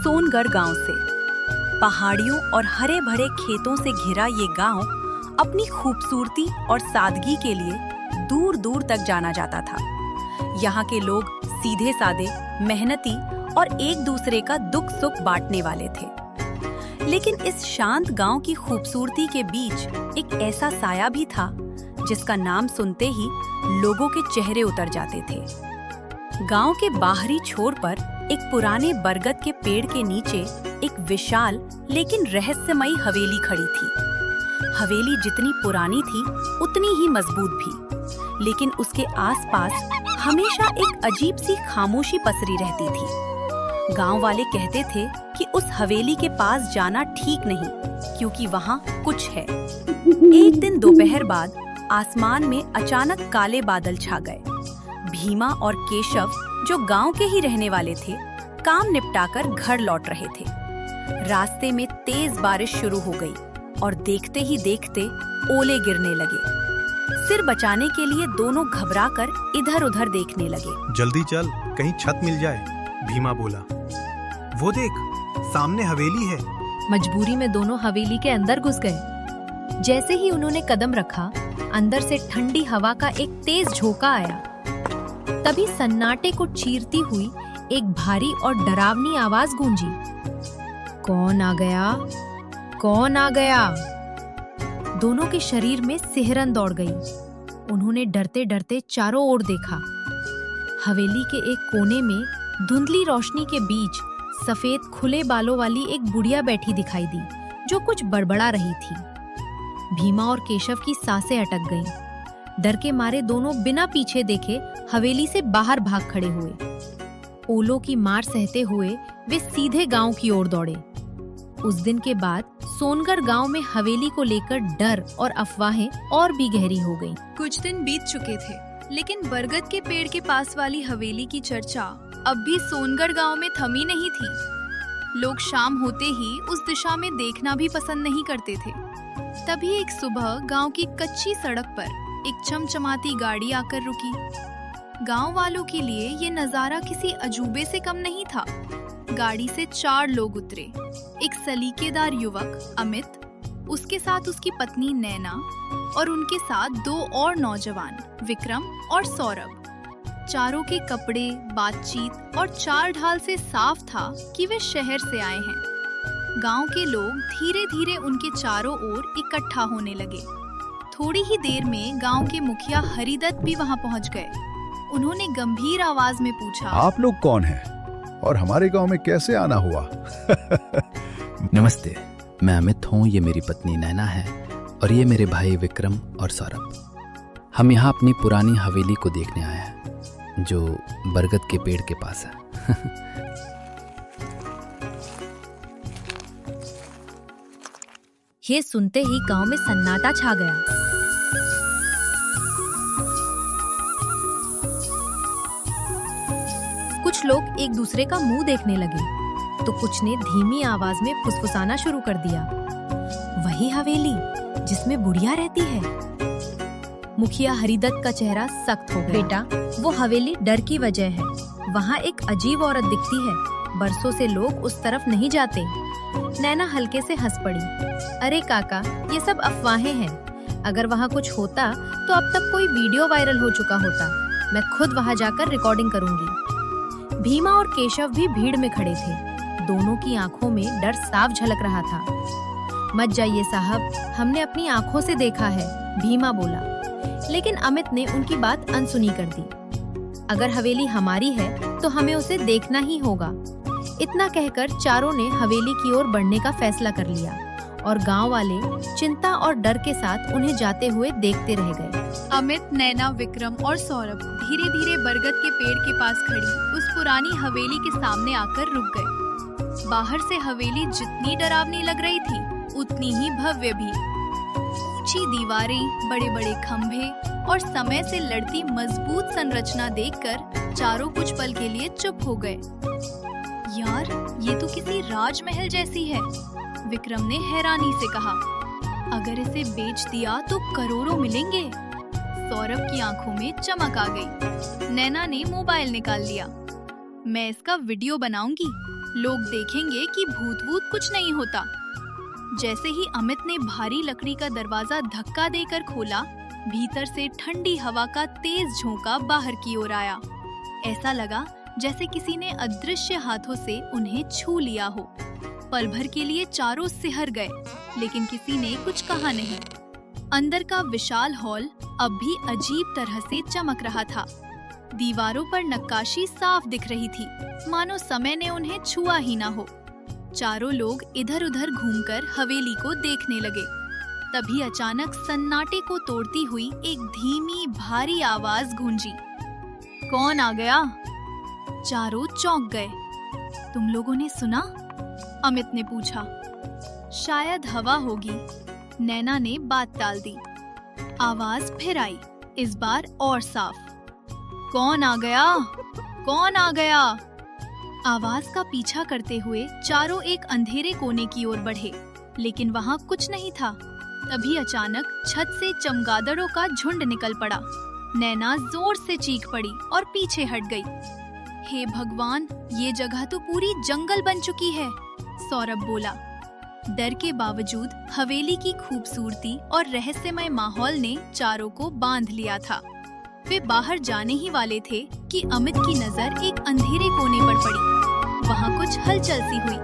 सोनगढ़ गांव से। पहाड़ियों और हरे भरे खेतों से घिरा ये गांव अपनी खूबसूरती और सादगी के लिए दूर दूर तक जाना जाता था। यहाँ के लोग सीधे सादे, मेहनती और एक दूसरे का दुख सुख बांटने वाले थे। लेकिन इस शांत गांव की खूबसूरती के बीच एक ऐसा साया भी था जिसका नाम सुनते ही लोगों के चेहरे उतर जाते थे। गांव के बाहरी छोर पर एक पुराने बरगद के पेड़ के नीचे एक विशाल लेकिन रहस्यमयी हवेली खड़ी थी। हवेली जितनी पुरानी थी उतनी ही मजबूत भी, लेकिन उसके आसपास हमेशा एक अजीब सी खामोशी पसरी रहती थी। गांव वाले कहते थे कि उस हवेली के पास जाना ठीक नहीं, क्योंकि वहाँ कुछ है। एक दिन दोपहर बाद आसमान में अचानक काले बादल छा गए। भीमा और केशव, जो गांव के ही रहने वाले थे, काम निपटाकर घर लौट रहे थे। रास्ते में तेज बारिश शुरू हो गई और देखते ही देखते ओले गिरने लगे। सिर बचाने के लिए दोनों घबराकर इधर-उधर देखने लगे। जल्दी चल, कहीं छत मिल जाए, भीमा बोला। वो देख, सामने हवेली है। मजबूरी में दोनों हवेली के अंदर घुस गए। जैसे ही उन्होंने कदम रखा, अंदर से ठंडी हवा का एक तेज झोंका आया। तभी सन्नाटे को चीरती हुई एक भारी और डरावनी आवाज गूंजी। कौन आ गया? कौन आ गया? दोनों के शरीर में सिहरन दौड़ गई। उन्होंने डरते डरते चारों ओर देखा। हवेली के एक कोने में धुंधली रोशनी के बीच सफेद खुले बालों वाली एक बुढ़िया बैठी दिखाई दी, जो कुछ बड़बड़ा रही थी। भीमा और केशव की सांसें अटक गईं। डर के मारे दोनों बिना पीछे देखे हवेली से बाहर भाग खड़े हुए। ओलों की मार सहते हुए वे सीधे गांव की ओर दौड़े। उस दिन के बाद सोनगढ़ गांव में हवेली को लेकर डर और अफवाहें और भी गहरी हो गईं। कुछ दिन बीत चुके थे, लेकिन बरगद के पेड़ के पास वाली हवेली की चर्चा अब भी सोनगढ़ गांव में थमी नहीं थी। लोग शाम होते ही उस दिशा में देखना भी पसंद नहीं करते थे। तभी एक सुबह गांव की कच्ची सड़क पर एक चमचमाती गाड़ी आकर रुकी। गांव वालों के लिए ये नजारा किसी अजूबे से कम नहीं था। गाड़ी से 4 लोग उतरे। एक सलीकेदार युवक अमित, उसके साथ उसकी पत्नी नैना और उनके साथ 2 और नौजवान विक्रम और सौरभ। चारों के कपड़े, बातचीत और चाल ढाल से साफ था कि वे शहर से आए हैं। गांव के लोग धीरे धीरे उनके चारों ओर इकट्ठा होने लगे। थोड़ी ही देर में गांव के मुखिया हरिदत्त भी वहां पहुंच गए। उन्होंने गंभीर आवाज में पूछा, आप लोग कौन हैं और हमारे गांव में कैसे आना हुआ? नमस्ते, मैं अमित हूँ, ये मेरी पत्नी नैना है और ये मेरे भाई विक्रम और सौरभ। हम यहाँ अपनी पुरानी हवेली को देखने आए हैं, जो बरगद के पेड़ के पास है। ये सुनते ही गांव में सन्नाटा छा गया। कुछ लोग एक दूसरे का मुंह देखने लगे, तो कुछ ने धीमी आवाज में फुसफुसाना शुरू कर दिया, वही हवेली जिसमें बुढ़िया रहती है। मुखिया हरिदत्त का चेहरा सख्त हो गया। बेटा, वो हवेली डर की वजह है। वहाँ एक अजीब औरत दिखती है। बरसों से लोग उस तरफ नहीं जाते। नैना हल्के से हंस पड़ी। अरे काका, ये सब अफवाहें हैं। अगर वहाँ कुछ होता तो अब तक कोई वीडियो वायरल हो चुका होता। मैं खुद वहाँ जाकर रिकॉर्डिंग करूंगी। भीमा और केशव भी भीड़ में खड़े थे। दोनों की आंखों में डर साफ झलक रहा था। मत जाइए साहब, हमने अपनी आंखों से देखा है, भीमा बोला। लेकिन अमित ने उनकी बात अनसुनी कर दी। अगर हवेली हमारी है तो हमें उसे देखना ही होगा। इतना कहकर चारों ने हवेली की ओर बढ़ने का फैसला कर लिया और गांव वाले चिंता और डर के साथ उन्हें जाते हुए देखते रह गए। अमित, नैना, विक्रम और सौरभ धीरे धीरे बरगद के पेड़ के पास खड़ी उस पुरानी हवेली के सामने आकर रुक गए। बाहर से हवेली जितनी डरावनी लग रही थी, उतनी ही भव्य भी। ऊंची दीवारें, बड़े बड़े खंभे और समय से लड़ती मजबूत संरचना देखकर चारों कुछ पल के लिए चुप हो गए। यार, ये तो किसी राजमहल जैसी है, विक्रम ने हैरानी से कहा। अगर इसे बेच दिया तो करोड़ों मिलेंगे। सौरभ की आंखों में चमक आ गई। नैना ने मोबाइल निकाल लिया। मैं इसका वीडियो बनाऊंगी, लोग देखेंगे कि भूत वूत कुछ नहीं होता। जैसे ही अमित ने भारी लकड़ी का दरवाजा धक्का देकर खोला, भीतर से ठंडी हवा का तेज झोंका बाहर की ओर आया। ऐसा लगा जैसे किसी ने अदृश्य हाथों से उन्हें छू लिया हो। पल भर के लिए चारों सिहर गए, लेकिन किसी ने कुछ कहा नहीं। अंदर का विशाल हॉल अब भी अजीब तरह से चमक रहा था। दीवारों पर नक्काशी साफ दिख रही थी, मानो समय ने उन्हें छुआ ही ना हो। चारों लोग इधर उधर घूमकर हवेली को देखने लगे। तभी अचानक सन्नाटे को तोड़ती हुई एक धीमी भारी आवाज गूंजी। कौन आ गया? चारों चौंक गए। तुम लोगों ने सुना? अमित ने पूछा। शायद हवा होगी, नैना ने बात टाल दी। आवाज फिर आई, इस बार और साफ। कौन आ गया? कौन आ गया? आवाज का पीछा करते हुए चारों एक अंधेरे कोने की ओर बढ़े, लेकिन वहां कुछ नहीं था। तभी अचानक छत से चमगादड़ों का झुंड निकल पड़ा। नैना जोर से चीख पड़ी और पीछे हट गई। हे भगवान, ये जगह तो पूरी जंगल बन चुकी है, सौरभ बोला। डर के बावजूद हवेली की खूबसूरती और रहस्यमय माहौल ने चारों को बांध लिया था। वे बाहर जाने ही वाले थे कि अमित की नजर एक अंधेरे कोने पर पड़ी। वहां कुछ हलचल सी हुई।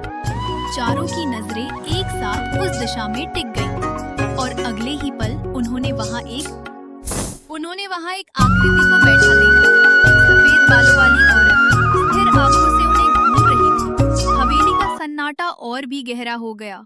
चारों की नजरें एक साथ उस दिशा में टिक गईं और अगले ही पल उन्होंने वहां एक आकृति को बैठा देखा। सफेद बालों वाली औरत स्थिर आंखों से उन्हें घूर रही थी। हवेली का सन्नाटा और भी गहरा हो गया।